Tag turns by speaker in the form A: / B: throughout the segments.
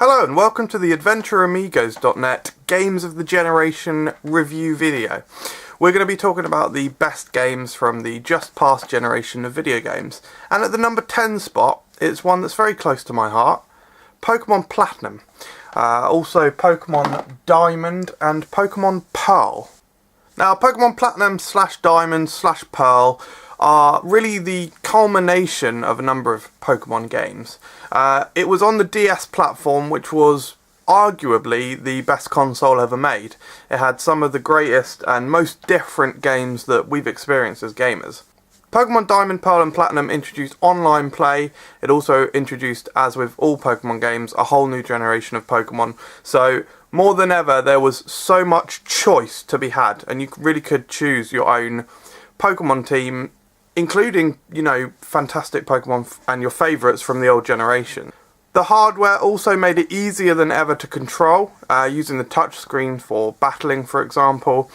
A: Hello and welcome to the AdventureAmigos.net Games of the Generation review video. We're going to be talking about the best games from the just past generation of video games. And at the number 10 spot, it's one that's very close to my heart, Pokemon Platinum. Also Pokemon Diamond and Pokemon Pearl. Now Pokemon Platinum / Diamond / Pearl are really the culmination of a number of Pokemon games. It was on the DS platform, which was arguably the best console ever made. It had some of the greatest and most different games that we've experienced as gamers. Pokemon Diamond, Pearl and Platinum introduced online play. It also introduced, as with all Pokemon games, a whole new generation of Pokemon. So more than ever, there was so much choice to be had, and you really could choose your own Pokemon team, including, fantastic Pokemon and your favourites from the old generation. The hardware also made it easier than ever to control, using the touchscreen for battling, for example.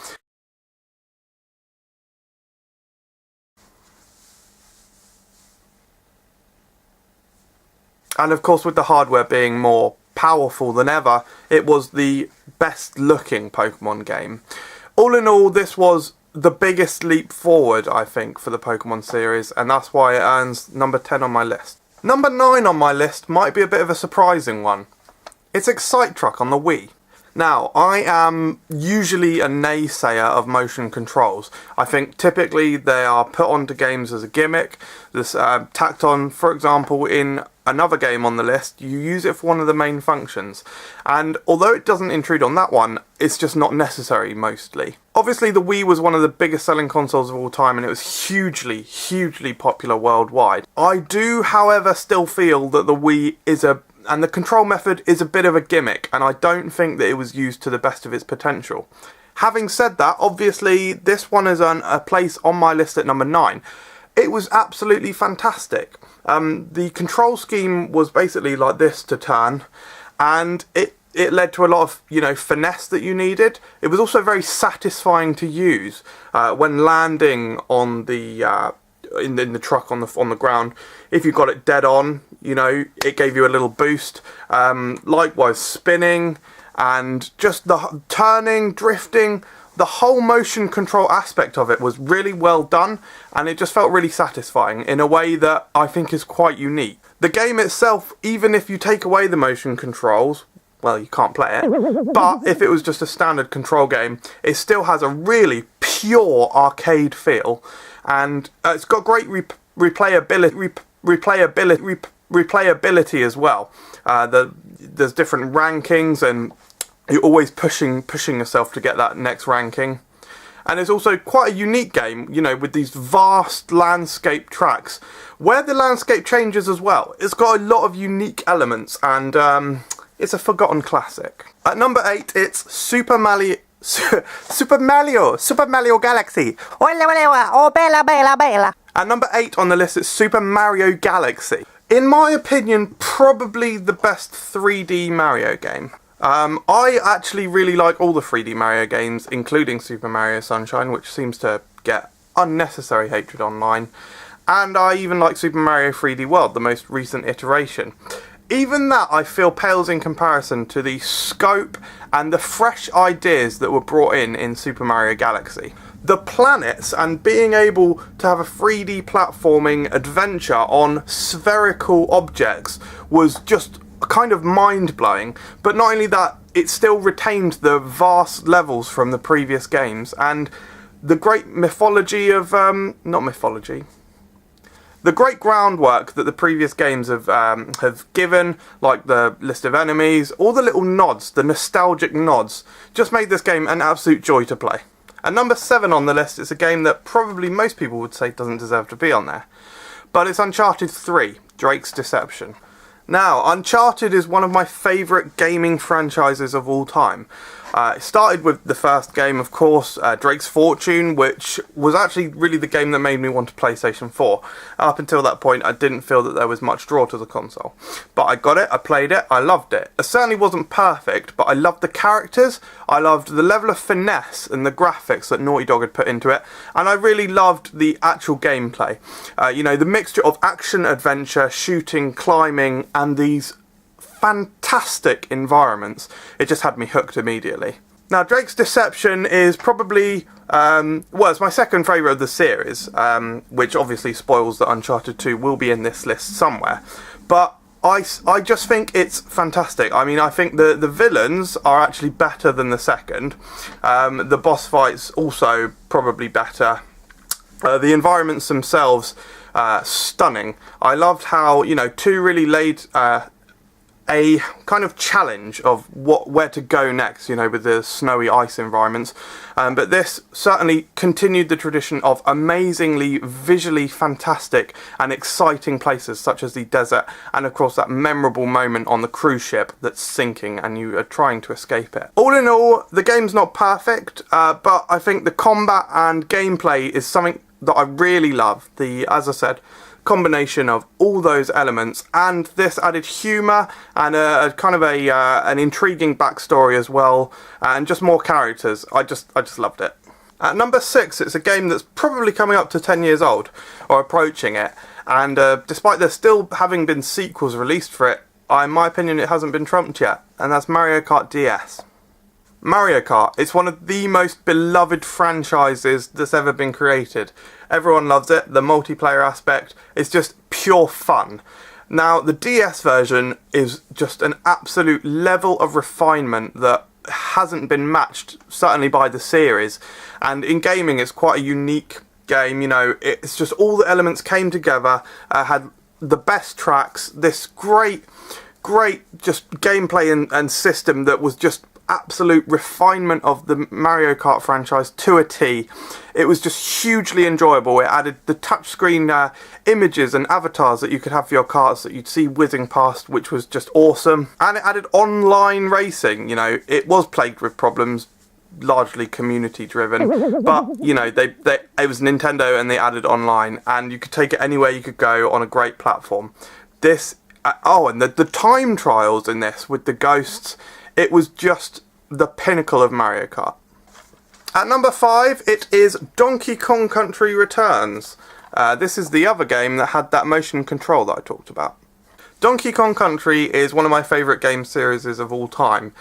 A: And of course, with the hardware being more powerful than ever, it was the best looking Pokemon game. All in all, this was the biggest leap forward, I think, for the Pokemon series, and that's why it earns number 10 on my list. Number 9 on my list might be a bit of a surprising one. It's Excite Truck on the Wii. Now, I am usually a naysayer of motion controls. I think typically they are put onto games as a gimmick. This tacked on, for example, in another game on the list, you use it for one of the main functions. And although it doesn't intrude on that one, it's just not necessary mostly. Obviously, the Wii was one of the biggest selling consoles of all time, and it was hugely, hugely popular worldwide. I do, however, still feel that the Wii and the control method is a bit of a gimmick, and I don't think that it was used to the best of its potential. Having said that, obviously this one is a place on my list at number 9. It was absolutely fantastic. The control scheme was basically like this to turn, and it led to a lot of, finesse that you needed. It was also very satisfying to use when landing on the in the truck on the ground. If you got it dead on, it gave you a little boost. Likewise, spinning and just the turning, drifting, the whole motion control aspect of it was really well done, and it just felt really satisfying in a way that I think is quite unique. The game itself, even if you take away the motion controls, well, you can't play it, but if it was just a standard control game, it still has a really pure arcade feel, and it's got great replayability as well. There's different rankings, and you're always pushing yourself to get that next ranking. And it's also quite a unique game, with these vast landscape tracks, where the landscape changes as well. It's got a lot of unique elements, and it's a forgotten classic. At number 8, it's Super Mario Galaxy. Oh, bella, bella, bella. At number 8 on the list, it's Super Mario Galaxy. In my opinion, probably the best 3D Mario game. I actually really like all the 3D Mario games, including Super Mario Sunshine, which seems to get unnecessary hatred online. And I even like Super Mario 3D World, the most recent iteration. Even that, I feel, pales in comparison to the scope and the fresh ideas that were brought in Super Mario Galaxy. The planets and being able to have a 3D platforming adventure on spherical objects was just kind of mind-blowing. But not only that, it still retained the vast levels from the previous games and the great mythology of... the great groundwork that the previous games have given, like the list of enemies, all the little nods, the nostalgic nods, just made this game an absolute joy to play. At number 7 on the list, it's a game that probably most people would say doesn't deserve to be on there. But it's Uncharted 3, Drake's Deception. Now, Uncharted is one of my favourite gaming franchises of all time. It started with the first game, of course, Drake's Fortune, which was actually really the game that made me want a PlayStation 4. Up until that point, I didn't feel that there was much draw to the console. But I got it, I played it, I loved it. It certainly wasn't perfect, but I loved the characters, I loved the level of finesse and the graphics that Naughty Dog had put into it, and I really loved the actual gameplay. The mixture of action, adventure, shooting, climbing, and these fantastic environments. It just had me hooked immediately. Now, Drake's Deception is probably, it's my second favourite of the series, which obviously spoils that Uncharted 2 will be in this list somewhere. But I just think it's fantastic. I mean, I think the villains are actually better than the second. The boss fights also probably better. The environments themselves, stunning. I loved how, 2 really laid a kind of challenge of where to go next, with the snowy ice environments. But this certainly continued the tradition of amazingly visually fantastic and exciting places such as the desert, and of course that memorable moment on the cruise ship that's sinking and you are trying to escape it. All in all, the game's not perfect, but I think the combat and gameplay is something that I really love. As I said, combination of all those elements, and this added humour and a kind of an intriguing backstory as well, and just more characters. I just loved it. At number 6, it's a game that's probably coming up to 10 years old, or approaching it, and despite there still having been sequels released for it, in my opinion it hasn't been trumped yet, and that's Mario Kart DS. Mario Kart, it's one of the most beloved franchises that's ever been created. Everyone loves it, the multiplayer aspect, it's just pure fun. Now, the DS version is just an absolute level of refinement that hasn't been matched, certainly by the series. And in gaming, it's quite a unique game, it's just all the elements came together, had the best tracks, this great just gameplay and system that was just absolute refinement of the Mario Kart franchise to a T. It was just hugely enjoyable. It added the touchscreen images and avatars that you could have for your karts that you'd see whizzing past, which was just awesome. And it added online racing. It was plagued with problems, largely community driven, but it was Nintendo and they added online, and you could take it anywhere you could go on a great platform. And the time trials in this with the ghosts, it was just the pinnacle of Mario Kart. At number 5, it is Donkey Kong Country Returns. This is the other game that had that motion control that I talked about. Donkey Kong Country is one of my favourite game series of all time.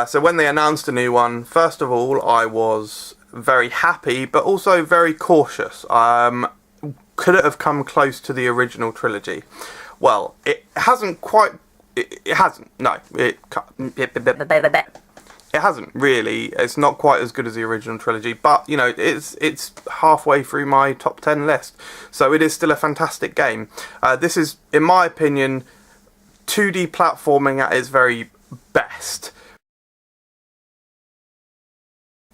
A: So when they announced a new one, first of all, I was very happy, but also very cautious. Could it have come close to the original trilogy? Well, it hasn't quite... It hasn't. No, it hasn't really. It's not quite as good as the original trilogy, but it's halfway through my top 10 list, so it is still a fantastic game. This is, in my opinion, 2D platforming at its very best.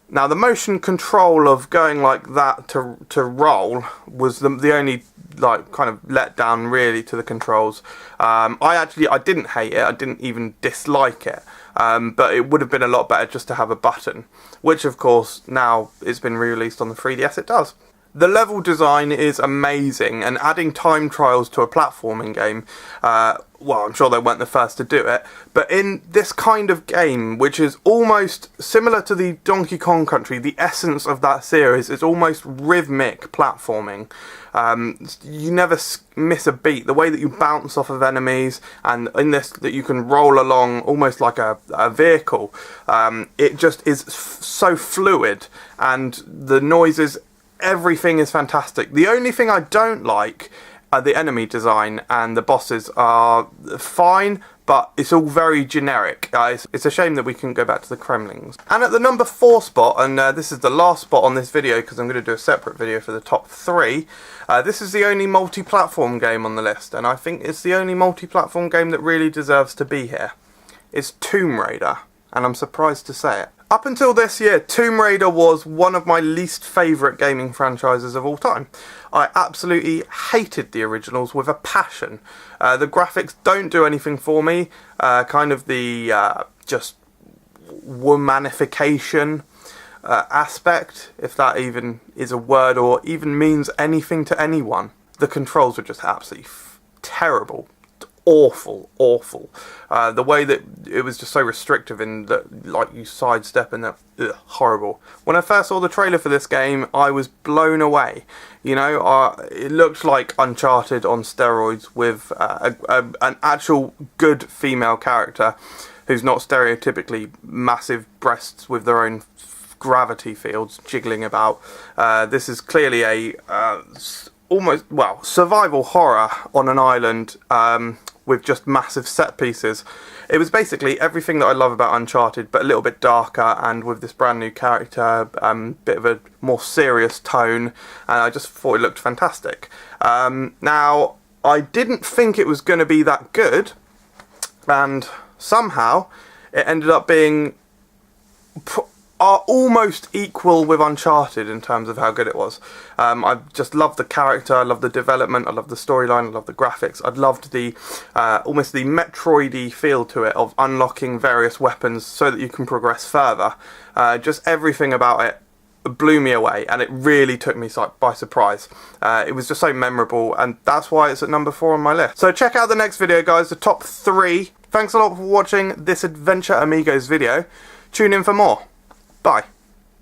A: Now, the motion control of going like that to roll was the only kind of let down really to the controls. I didn't hate it, I didn't even dislike it, but it would have been a lot better just to have a button, which of course now it's been re-released on the 3DS, it does. The level design is amazing, and adding time trials to a platforming game, I'm sure they weren't the first to do it, but in this kind of game, which is almost similar to the Donkey Kong Country, the essence of that series is almost rhythmic platforming. You never miss a beat. The way that you bounce off of enemies, and in this that you can roll along almost like a vehicle, it just is so fluid, and the noises, everything is fantastic. The only thing I don't like are the enemy design, and the bosses are fine, but it's all very generic. It's a shame that we couldn't go back to the Kremlings. And at the number 4 spot, and this is the last spot on this video because I'm going to do a separate video for the top 3, this is the only multi-platform game on the list, and I think it's the only multi-platform game that really deserves to be here. It's Tomb Raider, and I'm surprised to say it. Up until this year, Tomb Raider was one of my least favourite gaming franchises of all time. I absolutely hated the originals with a passion. The graphics don't do anything for me. Kind of the just womanification aspect, if that even is a word or even means anything to anyone. The controls were just absolutely terrible. awful, awful. The way that it was just so restrictive in that, like, you sidestep and that, horrible. When I first saw the trailer for this game, I was blown away. You know, it looked like Uncharted on steroids with an actual good female character who's not stereotypically massive breasts with their own gravity fields jiggling about. This is clearly a almost, well, survival horror on an island with just massive set pieces. It was basically everything that I love about Uncharted, but a little bit darker and with this brand new character, bit of a more serious tone, and I just thought it looked fantastic. Now, I didn't think it was going to be that good, and somehow it ended up being are almost equal with Uncharted in terms of how good it was. I just loved the character, I loved the development, I loved the storyline, I loved the graphics. I loved the almost the Metroid-y feel to it of unlocking various weapons so that you can progress further. Just everything about it blew me away, and it really took me by surprise. It was just so memorable, and that's why it's at number 4 on my list. So check out the next video, guys, the top 3. Thanks a lot for watching this Adventure Amigos video. Tune in for more. Bye.